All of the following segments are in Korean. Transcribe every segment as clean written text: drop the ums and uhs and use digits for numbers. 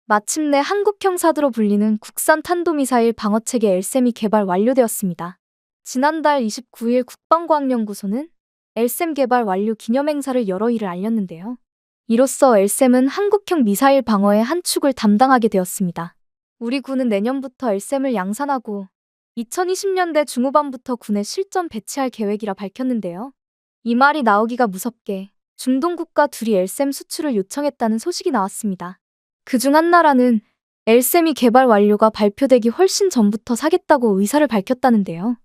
마침내 한국형 사드로 불리는 국산 탄도미사일 방어체계 LSAM이 개발 완료되었습니다. 지난달 29일 국방과학연구소는 LSAM 개발 완료 기념행사를 열어 이를 알렸는데요. 이로써 LSAM은 한국형 미사일 방어의 한 축을 담당하게 되었습니다. 우리 군은 내년부터 LSAM을 양산하고 2020년대 중후반부터 군에 실전 배치할 계획이라 밝혔는데요. 이 말이 나오기가 무섭게 중동 국가 둘이 LSAM 수출을 요청했다는 소식이 나왔습니다. 그중 한 나라는 LSAM이 개발 완료가 발표되기 훨씬 전부터 사겠다고 의사를 밝혔다는데요.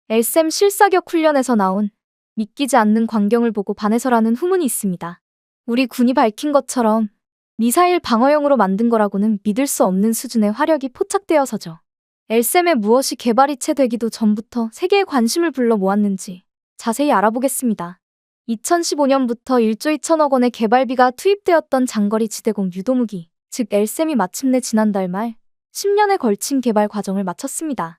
LSAM 실사격 훈련에서 나온 믿기지 않는 광경을 보고 반해서라는 후문이 있습니다. 우리 군이 밝힌 것처럼 미사일 방어용으로 만든 거라고는 믿을 수 없는 수준의 화력이 포착되어서죠. LSAM에 무엇이 개발이 채 되기도 전부터 세계의 관심을 불러 모았는지 자세히 알아보겠습니다. 2015년부터 1조 2천억 원의 개발비가 투입되었던 장거리 지대공 유도무기, 즉 LSAM이 마침내 지난달 말 10년에 걸친 개발 과정을 마쳤습니다.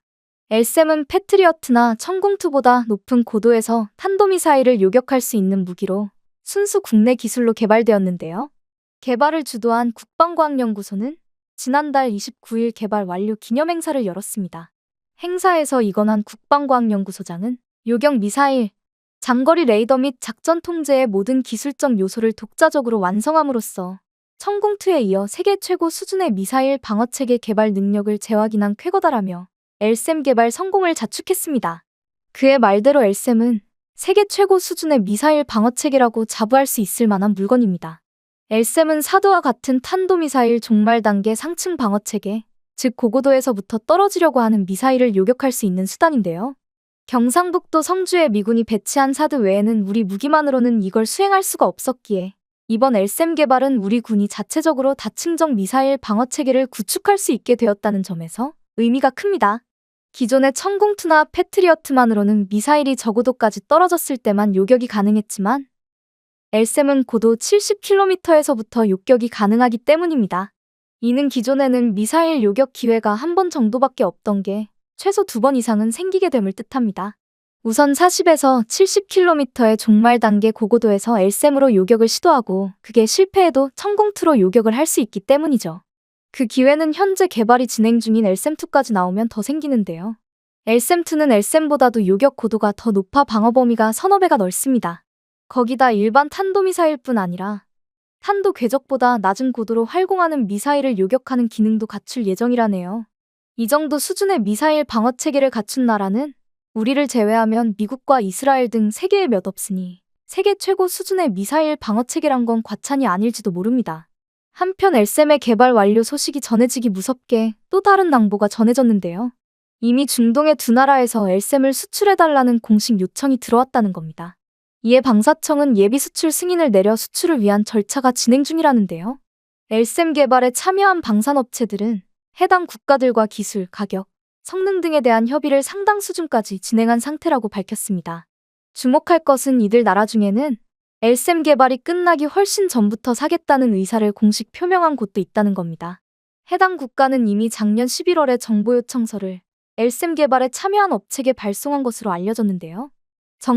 LSAM은 패트리어트나 천공투보다 높은 고도에서 탄도미사일을 요격할 수 있는 무기로 순수 국내 기술로 개발되었는데요. 개발을 주도한 국방과학연구소는 지난달 29일 개발 완료 기념행사를 열었습니다. 행사에서 이건환 국방과학연구소장은 요격 미사일, 장거리 레이더 및 작전 통제의 모든 기술적 요소를 독자적으로 완성함으로써 천공투에 이어 세계 최고 수준의 미사일 방어체계 개발 능력을 재확인한 쾌거다라며 LSAM 개발 성공을 자축했습니다. 그의 말대로 LSAM은 세계 최고 수준의 미사일 방어체계라고 자부할 수 있을 만한 물건입니다. LSAM은 사드와 같은 탄도미사일 종말 단계 상층 방어체계, 즉 고고도에서부터 떨어지려고 하는 미사일을 요격할 수 있는 수단인데요. 경상북도 성주에 미군이 배치한 사드 외에는 우리 무기만으로는 이걸 수행할 수가 없었기에 이번 LSAM 개발은 우리 군이 자체적으로 다층적 미사일 방어체계를 구축할 수 있게 되었다는 점에서 의미가 큽니다. 기존의 천공투나 패트리어트만으로는 미사일이 저고도까지 떨어졌을 때만 요격이 가능했지만 LSAM은 고도 70km에서부터 요격이 가능하기 때문입니다. 이는 기존에는 미사일 요격 기회가 한 번 정도밖에 없던 게 최소 2번 이상은 생기게 됨을 뜻합니다. 우선 40에서 70km의 종말 단계 고고도에서 LSAM으로 요격을 시도하고 그게 실패해도 천공투로 요격을 할 수 있기 때문이죠. 그 기회는 현재 개발이 진행 중인 LSAM2까지 나오면 더 생기는데요. LSAM2는 LSAM보다도 요격 고도가 더 높아 방어 범위가 서너 배가 넓습니다. 거기다 일반 탄도미사일뿐 아니라 탄도 궤적보다 낮은 고도로 활공하는 미사일을 요격하는 기능도 갖출 예정이라네요. 이 정도 수준의 미사일 방어체계를 갖춘 나라는 우리를 제외하면 미국과 이스라엘 등 세계에 몇 없으니 세계 최고 수준의 미사일 방어체계란 건 과찬이 아닐지도 모릅니다. 한편 LSAM의 개발 완료 소식이 전해지기 무섭게 또 다른 낭보가 전해졌는데요. 이미 중동의 두 나라에서 LSAM을 수출해달라는 공식 요청이 들어왔다는 겁니다. 이에 방사청은 예비 수출 승인을 내려 수출을 위한 절차가 진행 중이라는데요. LSAM 개발에 참여한 방산업체들은 해당 국가들과 기술, 가격, 성능 등에 대한 협의를 상당 수준까지 진행한 상태라고 밝혔습니다. 주목할 것은 이들 나라 중에는 LSAM 개발이 끝나기 훨씬 전부터 사겠다는 의사를 공식 표명한 곳도 있다는 겁니다. 해당 국가는 이미 작년 11월에 정보요청서를 LSAM 개발에 참여한 업체에 발송한 것으로 알려졌는데요.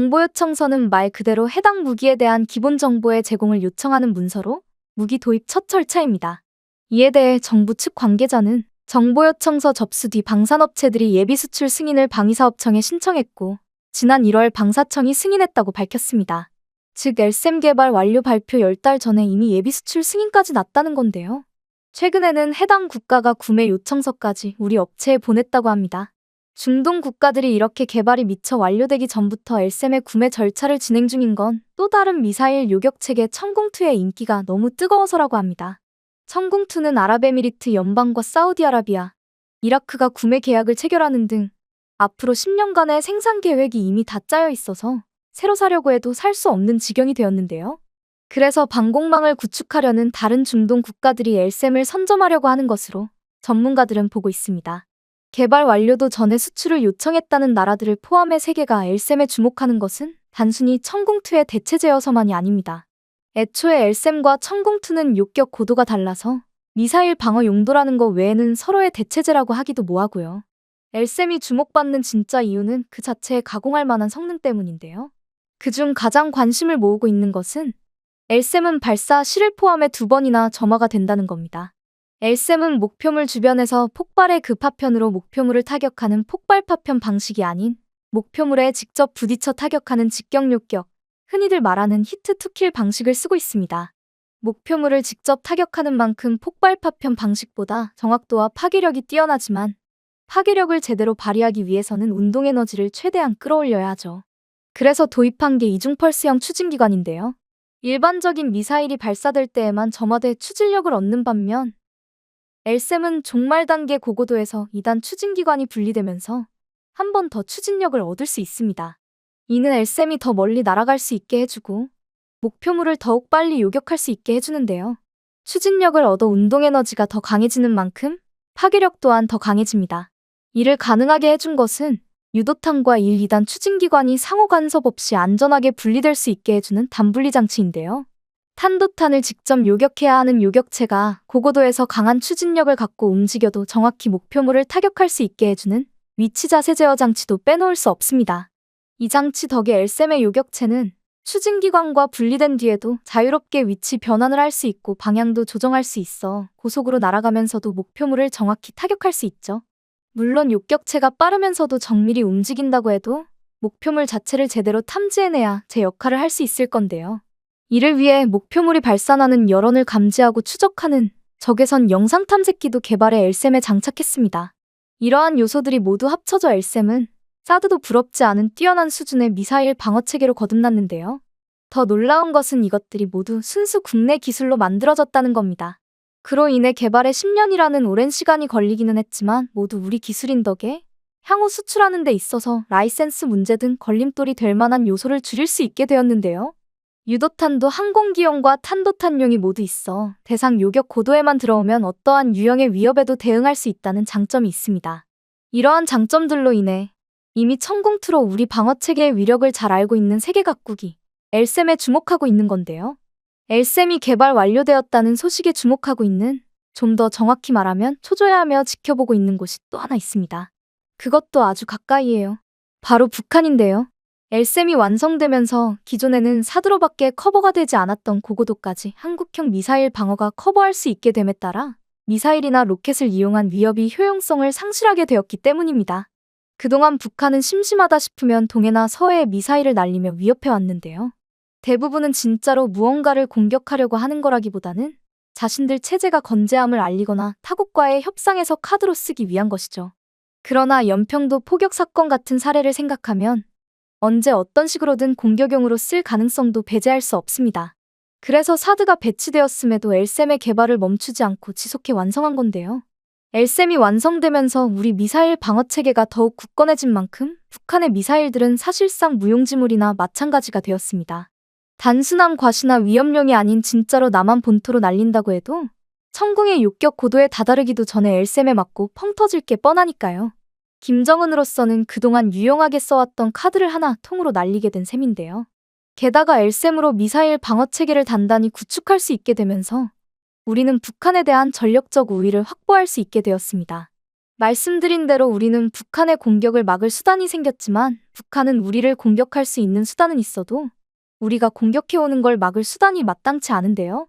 정보요청서는 말 그대로 해당 무기에 대한 기본 정보의 제공을 요청하는 문서로 무기 도입 첫 절차입니다. 이에 대해 정부 측 관계자는 정보요청서 접수 뒤 방산업체들이 예비수출 승인을 방위사업청에 신청했고 지난 1월 방사청이 승인했다고 밝혔습니다. 즉 LSAM 개발 완료 발표 10달 전에 이미 예비수출 승인까지 났다는 건데요. 최근에는 해당 국가가 구매 요청서까지 우리 업체에 보냈다고 합니다. 중동 국가들이 이렇게 개발이 미처 완료되기 전부터 LSAM의 구매 절차를 진행 중인 건 또 다른 미사일 요격체계 천공투의 인기가 너무 뜨거워서라고 합니다. 천공투는 아랍에미리트 연방과 사우디아라비아, 이라크가 구매 계약을 체결하는 등 앞으로 10년간의 생산 계획이 이미 다 짜여 있어서 새로 사려고 해도 살 수 없는 지경이 되었는데요. 그래서 방공망을 구축하려는 다른 중동 국가들이 LSAM을 선점하려고 하는 것으로 전문가들은 보고 있습니다. 개발 완료도 전에 수출을 요청했다는 나라들을 포함해 세계가 LSAM에 주목하는 것은 단순히 천공투의 대체제여서만이 아닙니다. 애초에 LSAM과 천공투는 요격 고도가 달라서 미사일 방어 용도라는 것 외에는 서로의 대체제라고 하기도 뭐하고요. LSAM이 주목받는 진짜 이유는 그 자체에 가공할 만한 성능 때문인데요. 그중 가장 관심을 모으고 있는 것은 LSAM은 발사 실을 포함해 2번이나 점화가 된다는 겁니다. 엘셈은 목표물 주변에서 폭발의 급파편으로 목표물을 타격하는 폭발파편 방식이 아닌 목표물에 직접 부딪혀 타격하는 직격요격, 흔히들 말하는 히트-투-킬 방식을 쓰고 있습니다. 목표물을 직접 타격하는 만큼 폭발파편 방식보다 정확도와 파괴력이 뛰어나지만 파괴력을 제대로 발휘하기 위해서는 운동에너지를 최대한 끌어올려야 하죠. 그래서 도입한 게 이중펄스형 추진기관인데요. 일반적인 미사일이 발사될 때에만 점화돼 추진력을 얻는 반면 엘셈은 종말 단계 고고도에서 2단 추진기관이 분리되면서 한 번 더 추진력을 얻을 수 있습니다. 이는 엘셈이 더 멀리 날아갈 수 있게 해주고 목표물을 더욱 빨리 요격할 수 있게 해주는데요. 추진력을 얻어 운동에너지가 더 강해지는 만큼 파괴력 또한 더 강해집니다. 이를 가능하게 해준 것은 유도탄과 1, 2단 추진기관이 상호 간섭 없이 안전하게 분리될 수 있게 해주는 단분리 장치인데요. 탄도탄을 직접 요격해야 하는 요격체가 고고도에서 강한 추진력을 갖고 움직여도 정확히 목표물을 타격할 수 있게 해주는 위치 자세 제어 장치도 빼놓을 수 없습니다. 이 장치 덕에 엘셈의 요격체는 추진기관과 분리된 뒤에도 자유롭게 위치 변환을 할 수 있고 방향도 조정할 수 있어 고속으로 날아가면서도 목표물을 정확히 타격할 수 있죠. 물론 요격체가 빠르면서도 정밀히 움직인다고 해도 목표물 자체를 제대로 탐지해내야 제 역할을 할 수 있을 건데요. 이를 위해 목표물이 발산하는 여론을 감지하고 추적하는 적외선 영상 탐색기도 개발해 엘셈에 장착했습니다. 이러한 요소들이 모두 합쳐져 엘셈은 사드도 부럽지 않은 뛰어난 수준의 미사일 방어체계로 거듭났는데요. 더 놀라운 것은 이것들이 모두 순수 국내 기술로 만들어졌다는 겁니다. 그로 인해 개발에 10년이라는 오랜 시간이 걸리기는 했지만 모두 우리 기술인 덕에 향후 수출하는 데 있어서 라이센스 문제 등 걸림돌이 될 만한 요소를 줄일 수 있게 되었는데요. 유도탄도 항공기용과 탄도탄용이 모두 있어 대상 요격 고도에만 들어오면 어떠한 유형의 위협에도 대응할 수 있다는 장점이 있습니다. 이러한 장점들로 인해 이미 천공투로 우리 방어체계의 위력을 잘 알고 있는 세계 각국이 엘셈에 주목하고 있는 건데요. 엘셈이 개발 완료되었다는 소식에 주목하고 있는, 좀 더 정확히 말하면 초조해하며 지켜보고 있는 곳이 또 하나 있습니다. 그것도 아주 가까이에요. 바로 북한인데요. 엘셈이 완성되면서 기존에는 사드로밖에 커버가 되지 않았던 고고도까지 한국형 미사일 방어가 커버할 수 있게 됨에 따라 미사일이나 로켓을 이용한 위협이 효용성을 상실하게 되었기 때문입니다. 그동안 북한은 심심하다 싶으면 동해나 서해에 미사일을 날리며 위협해왔는데요. 대부분은 진짜로 무언가를 공격하려고 하는 거라기보다는 자신들 체제가 건재함을 알리거나 타국과의 협상에서 카드로 쓰기 위한 것이죠. 그러나 연평도 포격 사건 같은 사례를 생각하면 언제 어떤 식으로든 공격용으로 쓸 가능성도 배제할 수 없습니다. 그래서 사드가 배치되었음에도 엘셈의 개발을 멈추지 않고 지속해 완성한 건데요. 엘셈이 완성되면서 우리 미사일 방어체계가 더욱 굳건해진 만큼 북한의 미사일들은 사실상 무용지물이나 마찬가지가 되었습니다. 단순한 과시나 위협용이 아닌 진짜로 남한 본토로 날린다고 해도 천궁의 요격 고도에 다다르기도 전에 엘셈에 맞고 펑 터질 게 뻔하니까요. 김정은으로서는 그동안 유용하게 써왔던 카드를 하나 통으로 날리게 된 셈인데요. 게다가 엘셈으로 미사일 방어체계를 단단히 구축할 수 있게 되면서 우리는 북한에 대한 전력적 우위를 확보할 수 있게 되었습니다. 말씀드린 대로 우리는 북한의 공격을 막을 수단이 생겼지만 북한은 우리를 공격할 수 있는 수단은 있어도 우리가 공격해오는 걸 막을 수단이 마땅치 않은데요.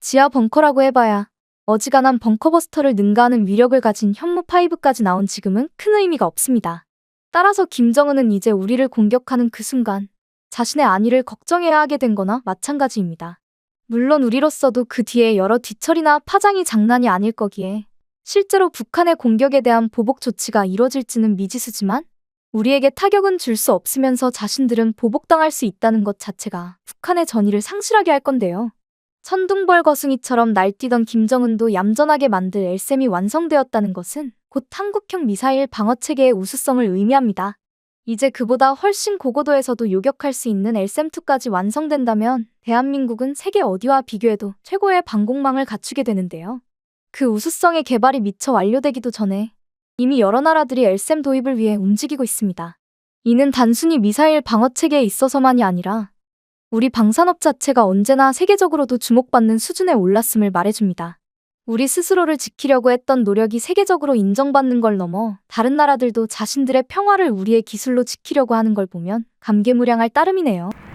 지하 벙커라고 해봐야 어지간한 벙커버스터를 능가하는 위력을 가진 현무5까지 나온 지금은 큰 의미가 없습니다. 따라서 김정은은 이제 우리를 공격하는 그 순간 자신의 안위를 걱정해야 하게 된 거나 마찬가지입니다. 물론 우리로서도 그 뒤에 여러 뒤처리나 파장이 장난이 아닐 거기에 실제로 북한의 공격에 대한 보복 조치가 이뤄질지는 미지수지만 우리에게 타격은 줄 수 없으면서 자신들은 보복당할 수 있다는 것 자체가 북한의 전의를 상실하게 할 건데요. 천둥벌 거숭이처럼 날뛰던 김정은도 얌전하게 만들 엘셈이 완성되었다는 것은 곧 한국형 미사일 방어체계의 우수성을 의미합니다. 이제 그보다 훨씬 고고도에서도 요격할 수 있는 엘셈2까지 완성된다면 대한민국은 세계 어디와 비교해도 최고의 방공망을 갖추게 되는데요. 그 우수성의 개발이 미처 완료되기도 전에 이미 여러 나라들이 엘셈 도입을 위해 움직이고 있습니다. 이는 단순히 미사일 방어체계에 있어서만이 아니라 우리 방산업 자체가 언제나 세계적으로도 주목받는 수준에 올랐음을 말해줍니다. 우리 스스로를 지키려고 했던 노력이 세계적으로 인정받는 걸 넘어 다른 나라들도 자신들의 평화를 우리의 기술로 지키려고 하는 걸 보면 감개무량할 따름이네요.